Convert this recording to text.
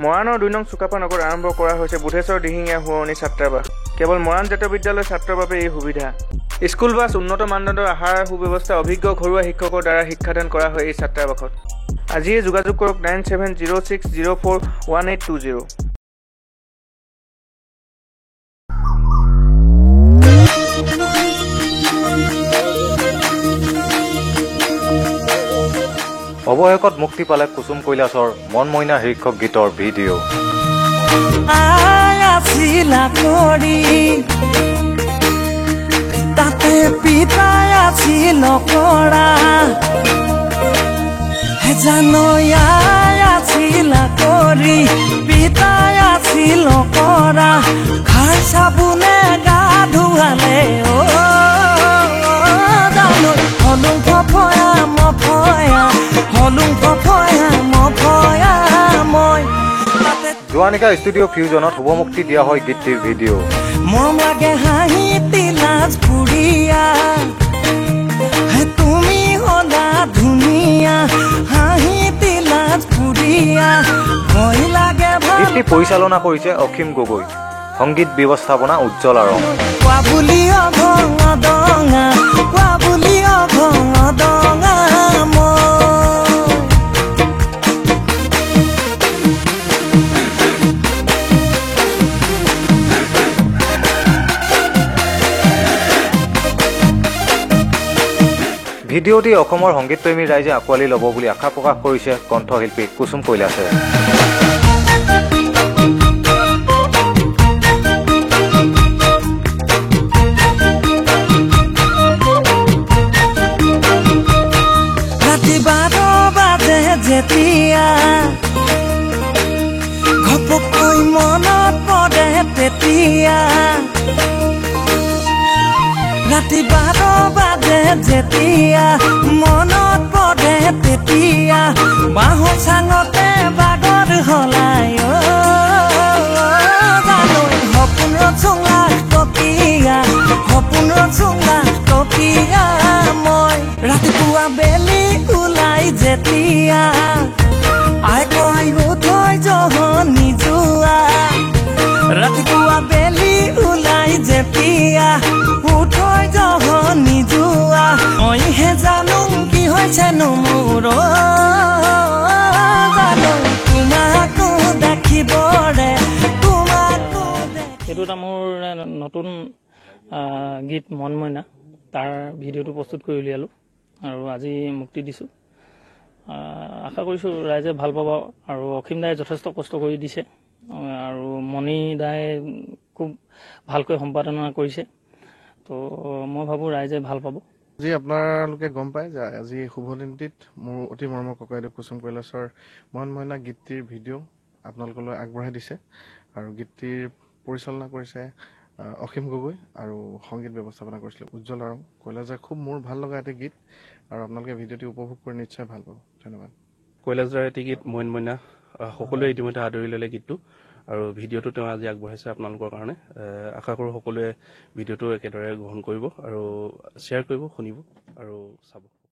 মৰাণৰ ২ নং চুকাফা নগৰত আৰম্ভ কৰা হৈছে বুধেশ্বৰ দিহিঙীয়া শুৱনি ছাত্ৰাবাস। কেৱল মৰাণ জাতীয় বিদ্যালয়ৰ ছাত্ৰৰ বাবে এই সুবিধা। স্কুল বাছ, উন্নত মানদণ্ডৰ আহাৰ সুব্যৱস্থা, অভিজ্ঞ ঘৰুৱা শিক্ষকৰ দ্বাৰা শিক্ষাদান কৰা হয় এই ছাত্ৰাবাসত। আজিয়ে যোগাযোগ কৰক 9706041820। অৱশেষত মুক্তি পালে কুসুম কৈলাশৰ মন মইনা শীৰ্ষক গীতৰ ভিডিঅ'। তাতে পিতাই আছিল কৰা জানয়াই আছিল কৰি পিতাই আছিল কৰা খাৰ চাবোনে গা ধুৱালে জানো হলুং ফফয়া মফয়া হলুং ফফয়া মফয়া মই জোৱানিকা ষ্টুডিঅ' ফিউজনত শুভমুক্তি দিয়া হয় গীতটিৰ ভিডিঅ'। মৰম লাগে হাঁহি তিলাজ ফুৰিয়া তুমি হলা ধুনীয়া হাঁহি তিলাজ ফুৰিয়া ভয় লাগে গীতটি পৰিচালনা কৰিছে অসীম গগৈ, সংগীত ব্যৱস্থাপনা উজ্জ্বল আৰং। কোৱা বুলি অভঙ দঙা কোৱা বুলি অভঙ দঙা ভিডিঅ'টি অসমৰ সংগীতপ্ৰেমী ৰাইজে আঁকোৱালি ল'ব বুলি আশা প্ৰকাশ কৰিছে কণ্ঠশিল্পী কুসুম কৈলাশে। ৰাতি 12 বাজে যেতিয়া ঘপকৈ মনত পৰে তেতিয়া ৰাতি 12 বাজে যেতিয়া মনত পৰে তেতিয়া বাঁহৰ চাঙতে বাগৰ হলাই জানো সপোন ৰচোঙা টকীয়া সপোন ৰচোঙা টকীয়া মই ৰাতিপুৱা বেলি ওলাই যেতিয়া আই কয় উঠৈ জহনি যোৱা ৰাতিপুৱা বেলি ওলাই যেতিয়া উঠৈ জহনি যোৱা মইহে জানো কি হৈছে নো মোৰ জানো তোমাকো দেখিবৰে তোমাকো এইটো এটা মোৰ নতুন গীত মন মইনা, তাৰ ভিডিঅ'টো প্ৰস্তুত কৰি উলিয়ালোঁ আৰু আজি মুক্তি দিছোঁ। আশা কৰিছোঁ ৰাইজে ভাল পাব আৰু অসীম দাই যথেষ্ট কষ্ট কৰি দিছে আৰু মণি দাই খুব ভালকৈ সম্পাদনা কৰিছে, তো মই ভাবোঁ ৰাইজে ভাল পাব। আজি আপোনালোকে গম পায় যে আজি শুভ দিনটিত মোৰ অতি মৰমৰ ককাইদেউ কুসুম কৈলাশৰ মন মইনা গীতটিৰ ভিডিঅ' আপোনালোকলৈ আগবঢ়াই দিছে আৰু গীতটিৰ পৰিচালনা কৰিছে অসীম গগৈ আৰু সংগীত ব্যৱস্থাপনা কৰিছিলে উজ্জ্বল আৰং। কৈলাশৰ খুব মোৰ ভাল লগা এটি গীত আৰু আপোনালোকে ভিডিঅ'টি উপভোগ কৰি নিশ্চয় ভাল পাব। ধন্যবাদ। কৈলাশৰ এটি গীত মন মইনা সকলোৱে ইতিমধ্যে আদৰি ল'লে গীতটো আৰু ভিডিঅ'টো তেওঁ আজি আগবঢ়াইছে আপোনালোকৰ কাৰণে। আশা কৰোঁ সকলোৱে ভিডিঅ'টো একেদৰে গ্ৰহণ কৰিব আৰু শ্বেয়াৰ কৰিব, শুনিব আৰু চাব।